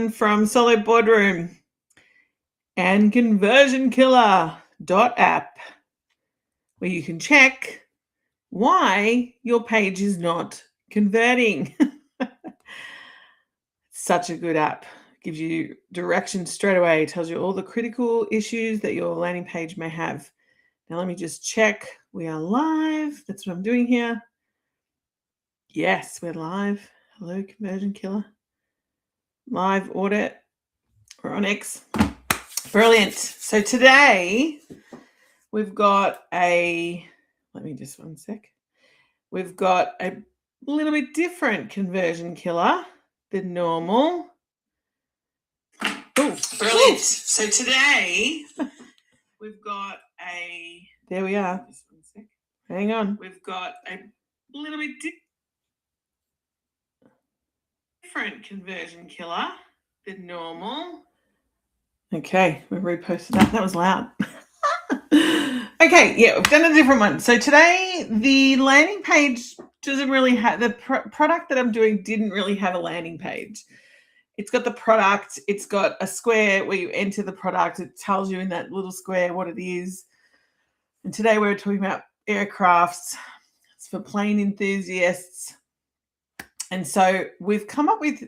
everyone from Solo Boardroom and conversionkiller.app, where you can check why your page is not converting. Such a good app. Gives you directions straight away, tells you all the critical issues that your landing page may have. Now let me just check. We are live. That's what I'm doing here. Yes, we're live. Hello, Conversion Killer. Live audit. We're on X. Brilliant. So today we've got one sec. We've got a little bit different conversion killer than normal. Oh, brilliant. So today we've got there we are. Just one sec. Hang on. We've got a little bit different conversion killer than normal. Okay, we reposted that. That was loud. Okay, yeah, we've done a different one. So today, the landing page doesn't really have, the product that I'm doing didn't really have a landing page. It's got the product. It's got a square where you enter the product. It tells you in that little square what it is. And today we're talking about aircrafts. It's for plane enthusiasts. And so we've come up with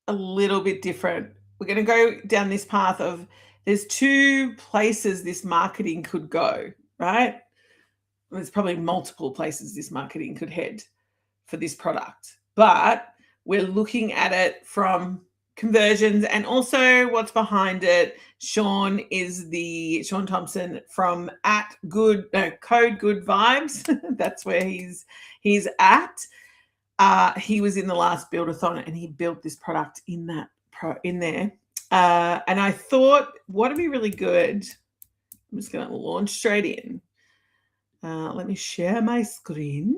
a little bit different. We're going to go down this path of there's two places this marketing could go, right? There's probably multiple places this marketing could head for this product, but we're looking at it from conversions and also what's behind it. Sean Thompson from Code Good Vibes. That's where he's at. He was in the last build-a-thon and he built this product in there. And I thought what would be really good, I'm just going to launch straight in. Let me share my screen.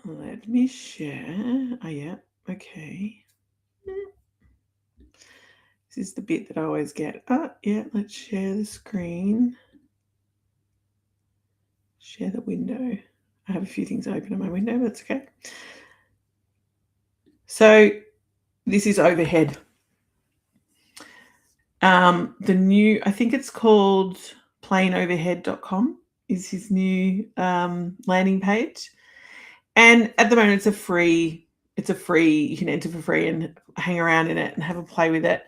Let me share. Oh, yeah. Okay. This is the bit that I always get. Oh, yeah. Let's share the screen. Share the window. I have a few things open in my window, but that's okay. So this is overhead. The new, I think it's called planeoverhead.com is his new landing page. And at the moment it's a free, you can enter for free and hang around in it and have a play with it.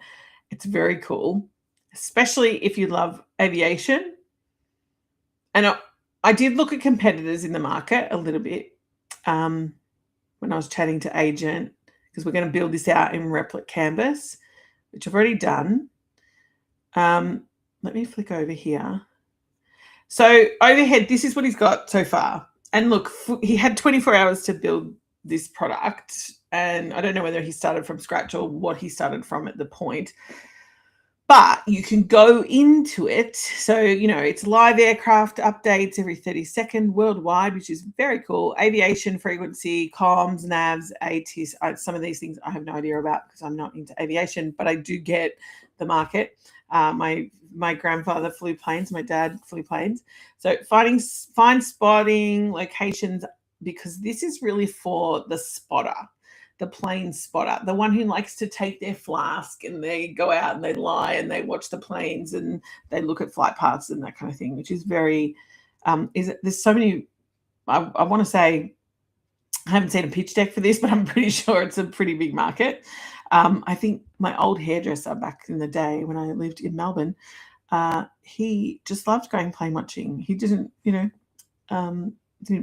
It's very cool, especially if you love aviation. And I did look at competitors in the market a little bit when I was chatting to Agent, because we're going to build this out in Replit Canvas, which I've already done. Let me flick over here. So overhead, this is what he's got so far. And look, he had 24 hours to build this product. And I don't know whether he started from scratch or what he started from at the point. But you can go into it. So, it's live aircraft updates every 30 seconds worldwide, which is very cool. Aviation frequency, comms, navs, ATIS. Some of these things I have no idea about because I'm not into aviation, but I do get the market. My grandfather flew planes. My dad flew planes. So fine spotting locations, because this is really for the spotter. The plane spotter, the one who likes to take their flask and they go out and they lie and they watch the planes and they look at flight paths and that kind of thing, which is very, there's so many, I want to say, I haven't seen a pitch deck for this, but I'm pretty sure it's a pretty big market. I think my old hairdresser back in the day when I lived in Melbourne, he just loved going plane watching. He didn't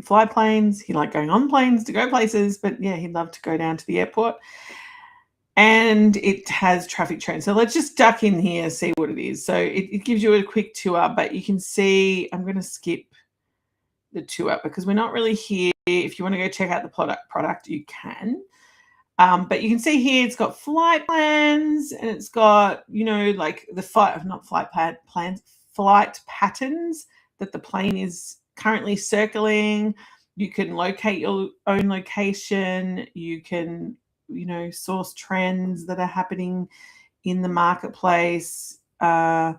fly planes. He liked going on planes to go places, but yeah, he'd love to go down to the airport. And it has traffic trains. So let's just duck in here, see what it is. So it gives you a quick tour, but you can see, I'm going to skip the tour because we're not really here. If you want to go check out the product, you can. But you can see here, it's got flight plans and it's got, like the flight patterns that the plane is currently circling. You can locate your own location. You can, source trends that are happening in the marketplace. So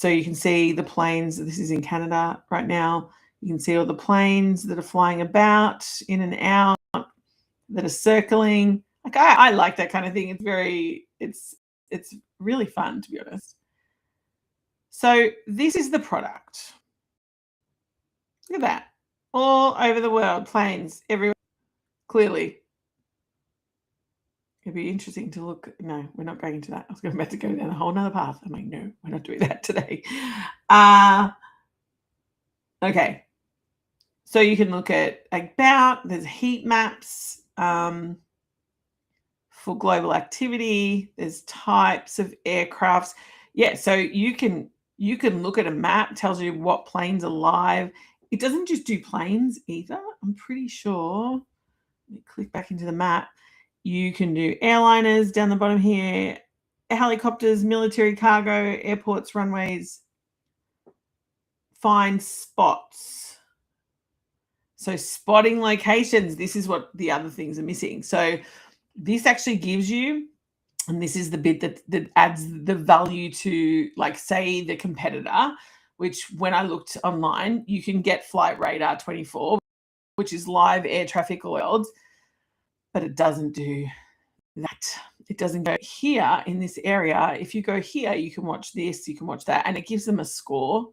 you can see the planes. This is in Canada right now. You can see all the planes that are flying about in and out. that are circling. Like I like that kind of thing. It's really fun, to be honest. So this is the product. Look at that. All over the world, planes everywhere. Clearly. It'd be interesting to look. No, we're not going into that. I was about to go down a whole nother path. I'm like, no, we're not doing that today. Okay. So you can look at about, there's heat maps for global activity. There's types of aircrafts. Yeah, so you can look at a map, tells you what planes are live. It doesn't just do planes either. I'm pretty sure. Let me click back into the map. You can do airliners down the bottom here, helicopters, military cargo, airports, runways, find spots. So spotting locations, this is what the other things are missing. So this actually gives you, and this is the bit that adds the value to, like, say, the competitor, which when I looked online, you can get Flight Radar 24, which is live air traffic world, but it doesn't do that. It doesn't go here in this area. If you go here, you can watch this, you can watch that, and it gives them a score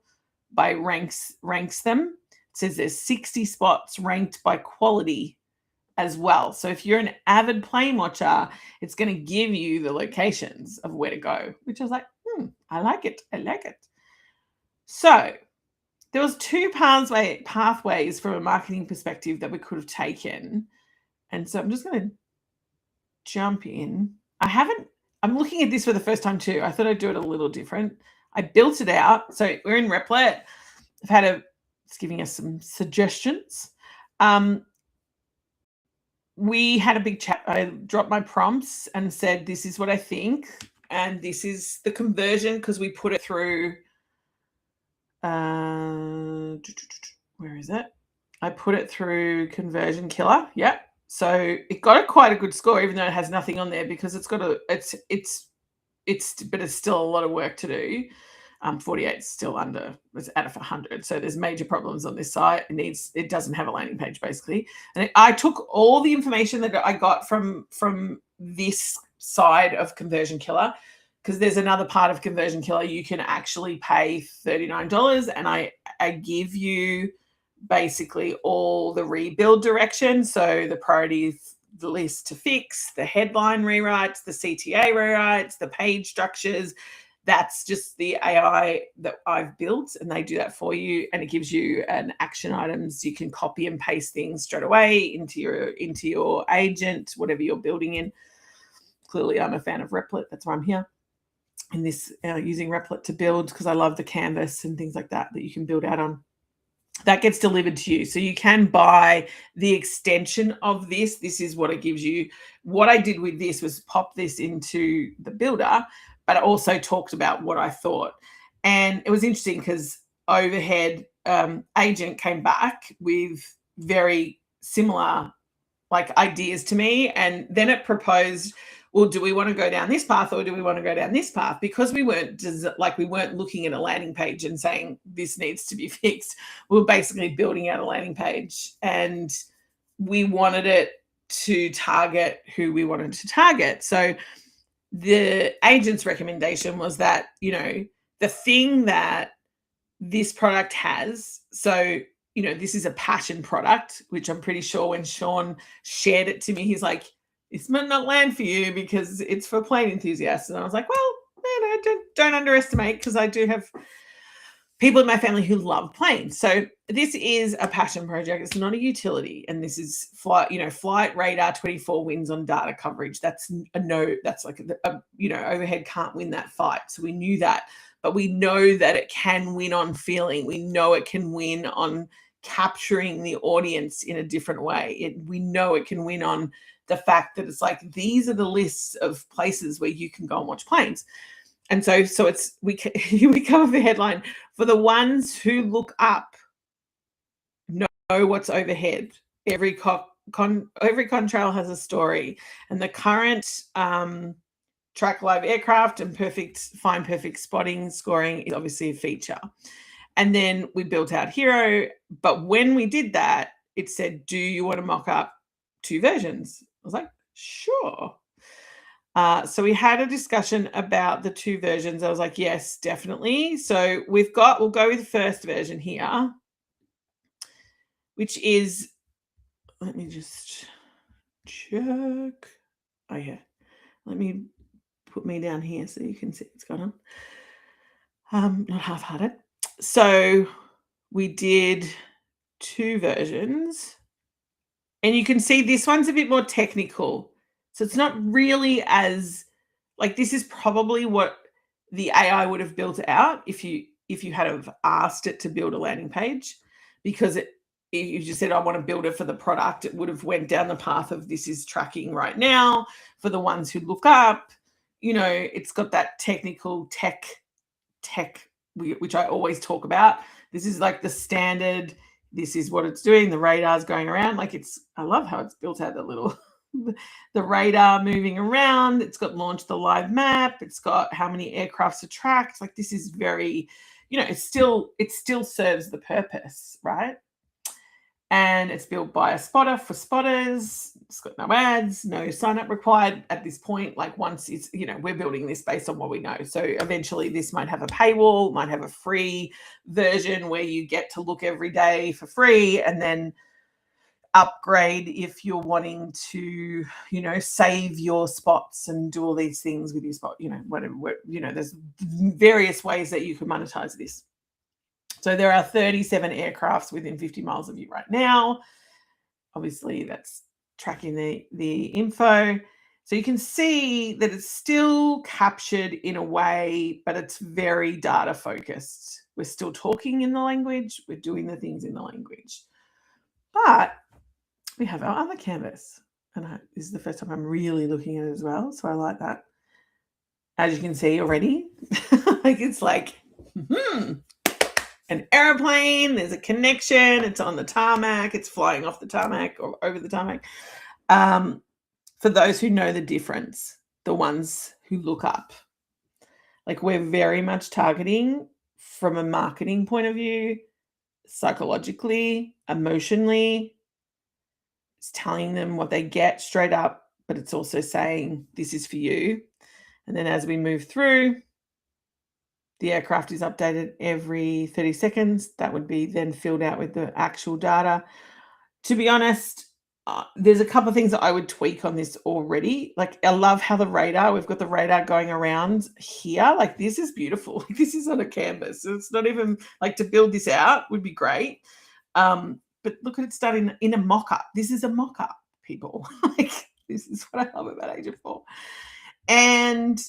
by ranks them. It says there's 60 spots ranked by quality as well. So if you're an avid plane watcher, it's going to give you the locations of where to go, which I was like, I like it. I like it. So there was two pathways from a marketing perspective that we could have taken. And so I'm just going to jump in. I'm looking at this for the first time too. I thought I'd do it a little different. I built it out. So we're in Replit. It's giving us some suggestions. We had a big chat. I dropped my prompts and said, this is what I think. And this is the conversion, because we put it through, where is it? I put it through Conversion Killer. Yeah. So it got quite a good score, even though it has nothing on there, because it's still a lot of work to do. 48 is still under, it's out of 100. So there's major problems on this site. It doesn't have a landing page, basically. And I took all the information that I got from this side of Conversion Killer, because there's another part of Conversion Killer. You can actually pay $39, and I give you basically all the rebuild direction. So the priorities, the list to fix, the headline rewrites, the CTA rewrites, the page structures. That's just the AI that I've built, and they do that for you. And it gives you an action items. You can copy and paste things straight away into your agent, whatever you're building in. Clearly, I'm a fan of Replit. That's why I'm here. And this using Replit to build, because I love the canvas and things like that you can build out on. That gets delivered to you. So you can buy the extension of this. This is what it gives you. What I did with this was pop this into the builder, but I also talked about what I thought. And it was interesting because Overhead Agent came back with very similar ideas to me. And then it proposed, well, do we want to go down this path or do we want to go down this path? Because we weren't looking at a landing page and saying this needs to be fixed. We were basically building out a landing page, and we wanted it to target who we wanted to target. So the agent's recommendation was that, the thing that this product has, so, this is a passion product, which I'm pretty sure when Sean shared it to me, he's like, this might not land for you because it's for plane enthusiasts. And I was like, well, don't underestimate, because I do have people in my family who love planes. So this is a passion project. It's not a utility. And this is Flight Radar 24 wins on data coverage. That's a no. That's Overhead can't win that fight. So we knew that. But we know that it can win on feeling. We know it can win on capturing the audience in a different way. We know it can win on the fact that it's like, these are the lists of places where you can go and watch planes. And so we cover the headline, for the ones who look up, know what's overhead. Every contrail has a story, and the current track live aircraft and find perfect spotting scoring is obviously a feature. And then we built out Hero, but when we did that, it said, do you want to mock up 2 versions. I was like, sure. So we had a discussion about the 2 versions. I was like, yes, definitely. So we'll go with the first version here, which is, let me just check. Oh yeah, let me put me down here so you can see what's going on. Not half-hearted. So we did 2 versions, and you can see this one's a bit more technical. So it's not really as, like, this is probably what the AI would have built out if you had have asked it to build a landing page, because if you just said, I want to build it for the product, it would have went down the path of, this is tracking right now for the ones who look up. It's got that technical tech, which I always talk about. This is like the standard. This is what it's doing. The radar's going around. I love how it's built out the little, the radar moving around. It's got launch the live map. It's got how many aircrafts are tracked. Like, this is very, it still serves the purpose, right? And it's built by a spotter for spotters. It's got no ads, no sign up required at this point. Like, once it's, we're building this based on what we know. So eventually this might have a paywall, might have a free version where you get to look every day for free, and then upgrade if you're wanting to, save your spots and do all these things with your spot, whatever, there's various ways that you can monetize this. So there are 37 aircrafts within 50 miles of you right now. Obviously, that's tracking the info. So you can see that it's still captured in a way, but it's very data focused. We're still talking in the language. We're doing the things in the language. But we have our other canvas. And this is the first time I'm really looking at it as well. So I like that. As you can see already, it's like, an airplane, there's a connection, it's on the tarmac, it's flying off the tarmac or over the tarmac. For those who know the difference, the ones who look up, like, we're very much targeting from a marketing point of view, psychologically, emotionally. It's telling them what they get straight up, but it's also saying, this is for you. And then as we move through, the aircraft is updated every 30 seconds. That would be then filled out with the actual data. To be honest, there's a couple of things that I would tweak on this already. Like, I love how we've got the radar going around here. Like, this is beautiful. This is on a canvas. So it's not even like, to build this out would be great. But look at it starting in a mock-up. This is a mock-up, people. Like, this is what I love about Agent 4. And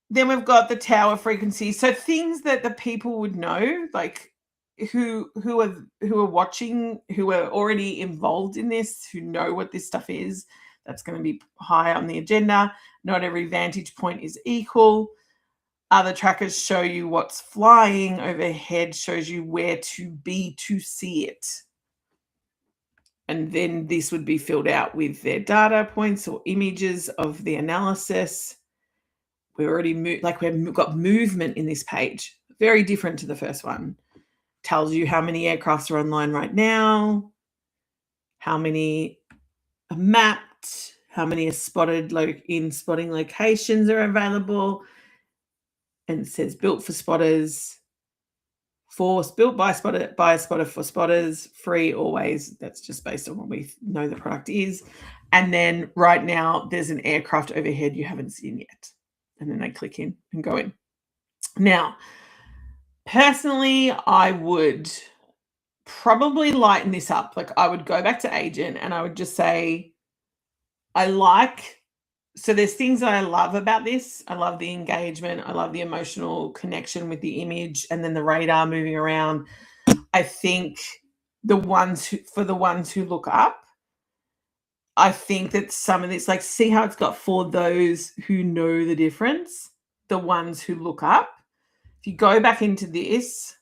then we've got the tower frequency. So things that the people would know, like who are watching, who are already involved in this, who know what this stuff is, that's going to be high on the agenda. Not every vantage point is equal. Other trackers show you what's flying overhead, shows you where to be to see it. And then this would be filled out with their data points or images of the analysis. We already we've got movement in this page, very different to the first one. Tells you how many aircrafts are online right now, how many are mapped, how many are spotted in spotting locations are available, and it says built for spotters, built by a spotter for spotters, free always. That's just based on what we know the product is. And then right now there's an aircraft overhead you haven't seen yet. And then they click in and go in. Now, personally, I would probably lighten this up. Like, I would go back to Agent and I would just say, so there's things that I love about this. I love the engagement. I love the emotional connection with the image and then the radar moving around. I think for the ones who look up, I think that some of this, like, see how it's got for those who know the difference, the ones who look up. If you go back into this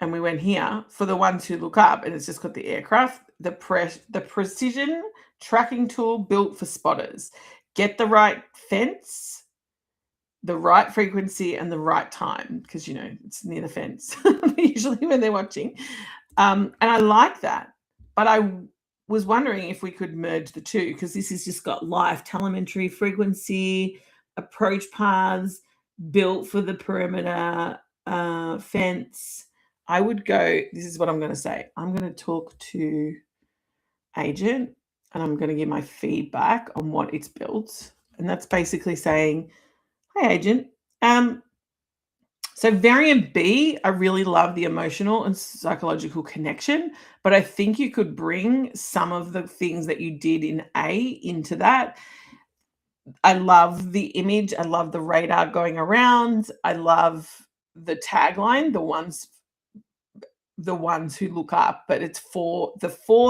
and we went here, for the ones who look up, and it's just got the aircraft, the precision tracking tool built for spotters. Get the right fence, the right frequency, and the right time, because, it's near the fence, usually when they're watching. And I like that. But was wondering if we could merge the two, because this has just got live telemetry, frequency, approach paths, built for the perimeter fence. I would go, this is what I'm going to say. I'm going to talk to agent and I'm going to give my feedback on what it's built. And that's basically saying, hi, agent. So variant B, I really love the emotional and psychological connection, but I think you could bring some of the things that you did in A into that. I love the image. I love the radar going around. I love the tagline, the ones who look up, but it's for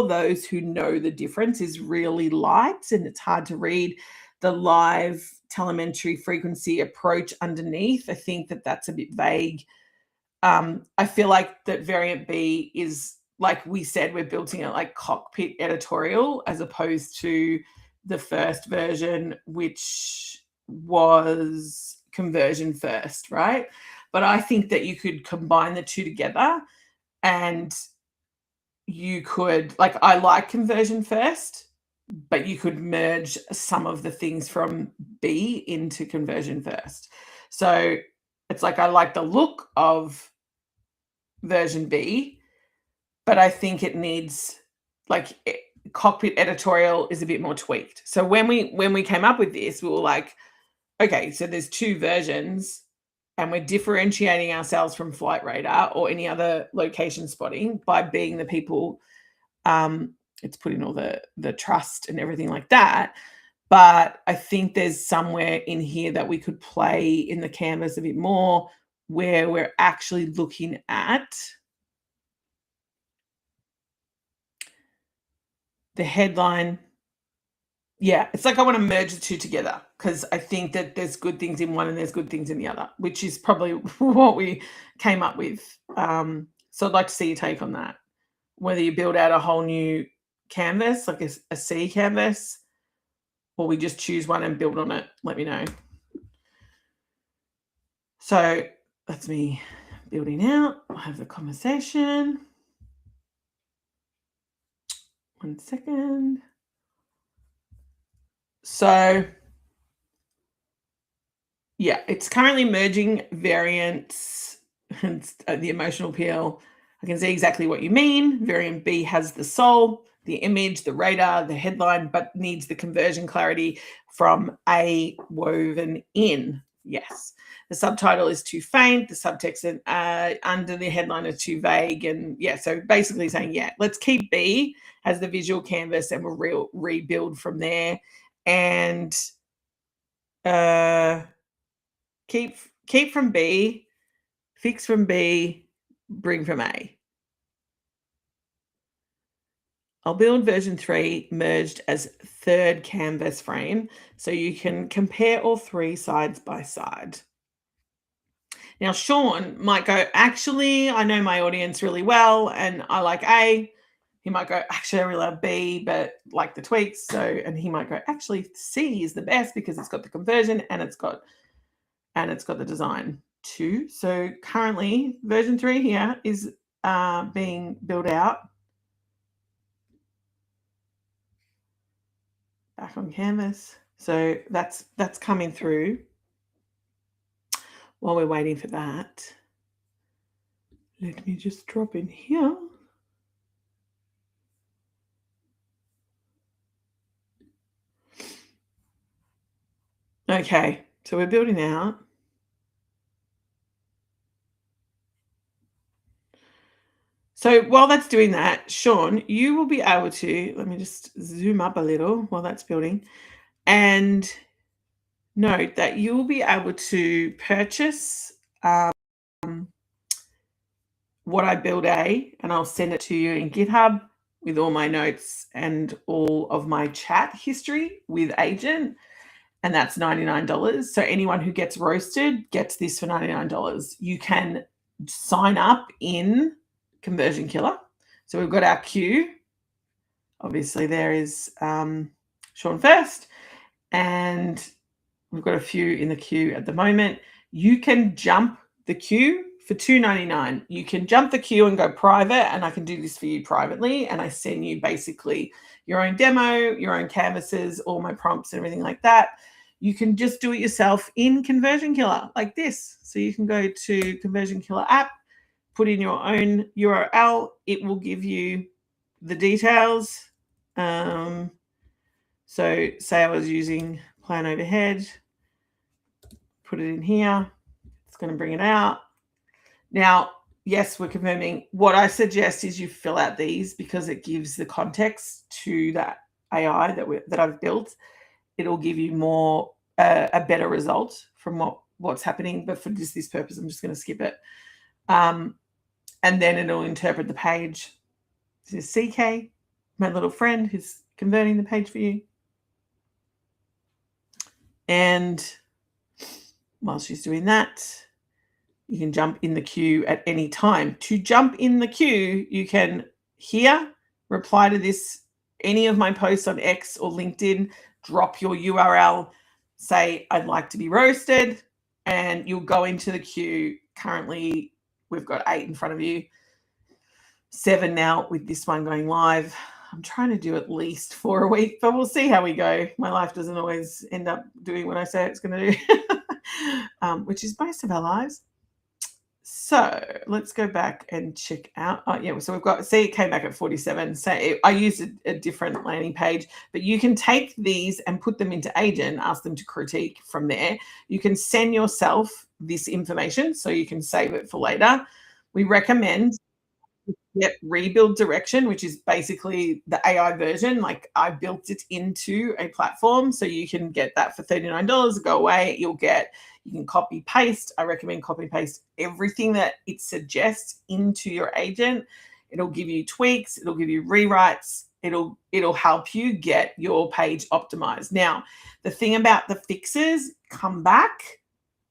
those who know the difference is really light and it's hard to read. The live telemetry frequency approach underneath, I think that that's a bit vague. I feel like that variant B is, like we said, we're building it like cockpit editorial as opposed to the first version, which was conversion first, right? But I think that you could combine the two together and you could, like, I like conversion first, but you could merge some of the things from B into conversion first. So it's like I like the look of version B, but I think it needs, like, cockpit editorial is a bit more tweaked. So when we came up with this, we were like, okay, so there's two versions and we're differentiating ourselves from Flight Radar or any other location spotting by being the people, it's putting all the trust and everything like that. But I think there's somewhere in here that we could play in the canvas a bit more where we're actually looking at the headline. Yeah, it's like I want to merge the two together because I think that there's good things in one and there's good things in the other, which is probably what we came up with. So I'd like to see your take on that. Whether you build out a whole new canvas, like a C canvas, or we just choose one and build on it, let me know. So that's me building out. I'll have the conversation. 1 second. So yeah, it's currently merging variants and the emotional appeal. I can see exactly what you mean. Variant B has the soul, the image, the radar, the headline, but needs the conversion clarity from A woven in. Yes. The subtitle is too faint. The subtext under the headline is too vague. And yeah, so basically saying, yeah, let's keep B as the visual canvas and we'll rebuild from there. And keep from B, fix from B, bring from A. I'll build version 3 merged as third canvas frame so you can compare all three sides by side. Now, Sean might go, actually, I know my audience really well and I like A. He might go, actually, I really love B, but like the tweaks. So, and he might go, actually, C is the best because it's got the conversion and it's got the design too. So currently version 3 here is being built out. Back on canvas. So that's coming through. While we're waiting for that, let me just drop in here. Okay, so we're building out. So while that's doing that, Sean, you will be able to, let me just zoom up a little while that's building, and note that you will be able to purchase what I build A, and I'll send it to you in GitHub with all my notes and all of my chat history with agent. And that's $99. So anyone who gets roasted gets this for $99. You can sign up in Conversion Killer. So we've got our queue. Obviously there is Sean first, and we've got a few in the queue at the moment. You can jump the queue for $2.99. You can jump the queue and go private, and I can do this for you privately, and I send you basically your own demo, your own canvases, all my prompts and everything like that. You can just do it yourself in Conversion Killer like this. So you can go to Conversion Killer app, put in your own URL. It will give you the details. So say I was using plan overhead, put it in here. It's going to bring it out. Now, yes, we're confirming. What I suggest is you fill out these because it gives the context to that AI that I've built. It'll give you more a better result from what's happening. But for this purpose, I'm just going to skip it. And then it'll interpret the page. This is CK, my little friend who's converting the page for you. And while she's doing that, you can jump in the queue at any time. To jump in the queue, you can here reply to this, any of my posts on X or LinkedIn, drop your URL, say, I'd like to be roasted, and you'll go into the queue. Currently, we've got 8 in front of you, 7 now with this one going live. I'm trying to do at least 4 a week, but we'll see how we go. My life doesn't always end up doing what I say it's going to do, which is most of our lives. So let's go back and check out. Oh, yeah. So we've got, see, it came back at 47. So I used a different landing page, but you can take these and put them into Agent, ask them to critique from there. You can send yourself this information so you can save it for later. We recommend rebuild direction, which is basically the AI version. Like I built it into a platform, so you can get that for $39. Go away. You can copy paste. I recommend copy paste everything that it suggests into your agent. It'll give you tweaks. It'll give you rewrites. It'll help you get your page optimized. Now, the thing about the fixes, come back,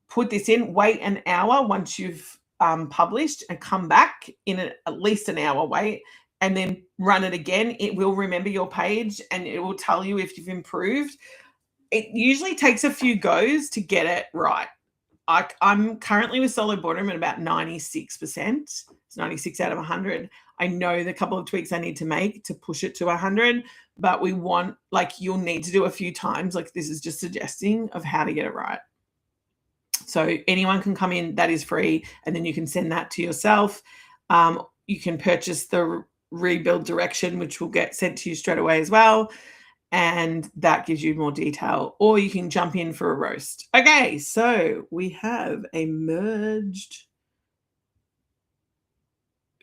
put this in, wait an hour once you've published, and come back in at least an hour, wait, and then run it again. It will remember your page and it will tell you if you've improved. It usually takes a few goes to get it right. I'm currently with Solo Boardroom at about 96%. It's 96 out of 100. I know the couple of tweaks I need to make to push it to 100, but you'll need to do a few times. Like this is just suggesting of how to get it right. So anyone can come in, that is free, and then you can send that to yourself. You can purchase the rebuild direction, which will get sent to you straight away as well. And that gives you more detail, or you can jump in for a roast. Okay, so we have a merged.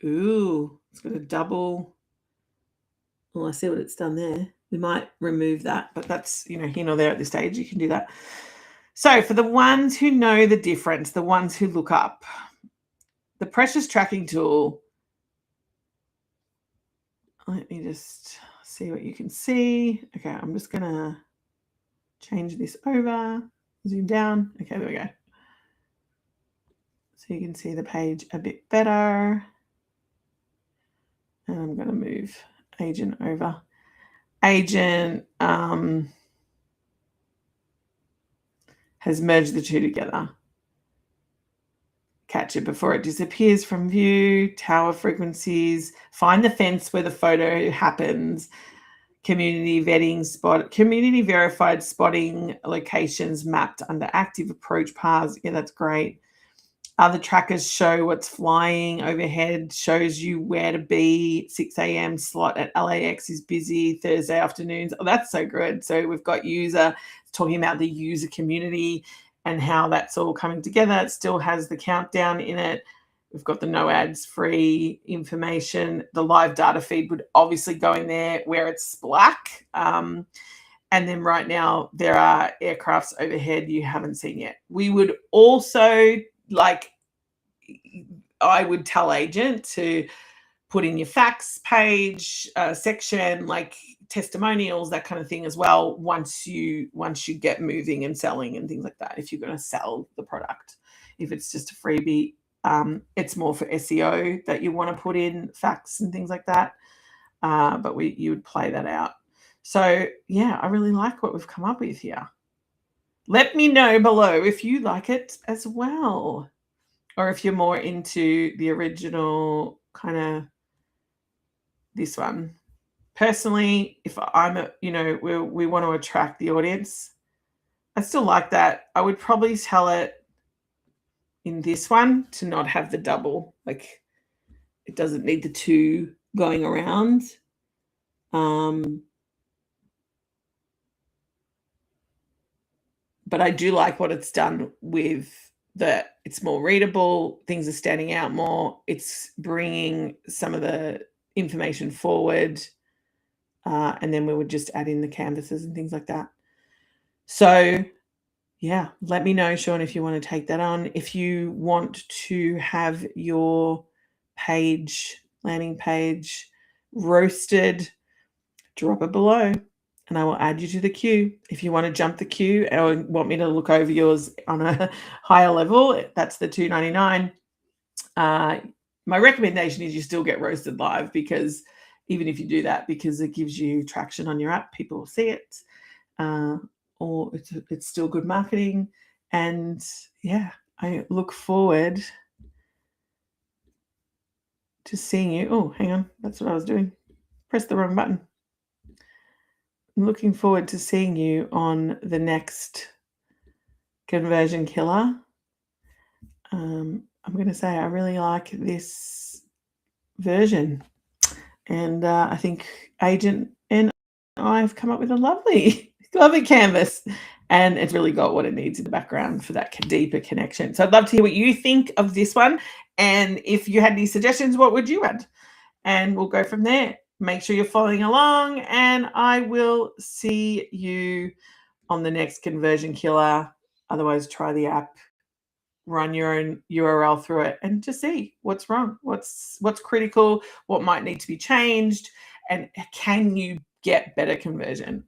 Ooh, it's got a double. Well, I see what it's done there. We might remove that, but that's, here nor there at this stage. You can do that. So for the ones who know the difference, the ones who look up, the precious tracking tool, let me just see what you can see. Okay, I'm just going to change this over, zoom down. Okay, there we go. So you can see the page a bit better. And I'm going to move Agent over. Agent has merged the two together. Catch it before it disappears from view, tower frequencies, find the fence where the photo happens, community vetting spot, community verified spotting locations mapped under active approach paths. Yeah, that's great. Other trackers show what's flying overhead, shows you where to be. 6 a.m. slot at LAX is busy, Thursday afternoons. Oh, that's so good. So we've got user talking about the user community and how that's all coming together. It still has the countdown in it. We've got the no ads free information. The live data feed would obviously go in there where it's black. And then right now there are aircrafts overhead you haven't seen yet. We would also, I would tell Agent to put in your facts page section, like testimonials, that kind of thing as well, once you get moving and selling and things like that, if you're going to sell the product. If it's just a freebie, it's more for SEO that you want to put in facts and things like that. But you would play that out. So yeah, I really like what we've come up with here. Let me know below if you like it as well. or if you're more into the original kind of this one. Personally, if I'm we want to attract the audience, I still like that. I would probably tell it in this one to not have the double. Like, it doesn't need the two going around. But I do like what it's done with it's more readable. Things are standing out more. It's bringing some of the information forward. And then we would just add in the canvases and things like that. So yeah, let me know, Sean, if you want to take that on. If you want to have your landing page roasted, drop it below and I will add you to the queue. If you want to jump the queue or want me to look over yours on a higher level, that's the $2.99. My recommendation is you still get roasted live, because even if you do that, because it gives you traction on your app, people will see it. Or it's still good marketing. And yeah, I look forward to seeing you. Oh, hang on. That's what I was doing. Press the wrong button. I'm looking forward to seeing you on the next Conversion Killer. I'm going to say I really like this version. And I think Agent and I've come up with a lovely canvas. And it's really got what it needs in the background for that deeper connection. So I'd love to hear what you think of this one. And if you had any suggestions, what would you add? And we'll go from there. Make sure you're following along, and I will see you on the next Conversion Killer. Otherwise, try the app, run your own URL through it, and just see what's wrong, what's critical, what might need to be changed, and can you get better conversion.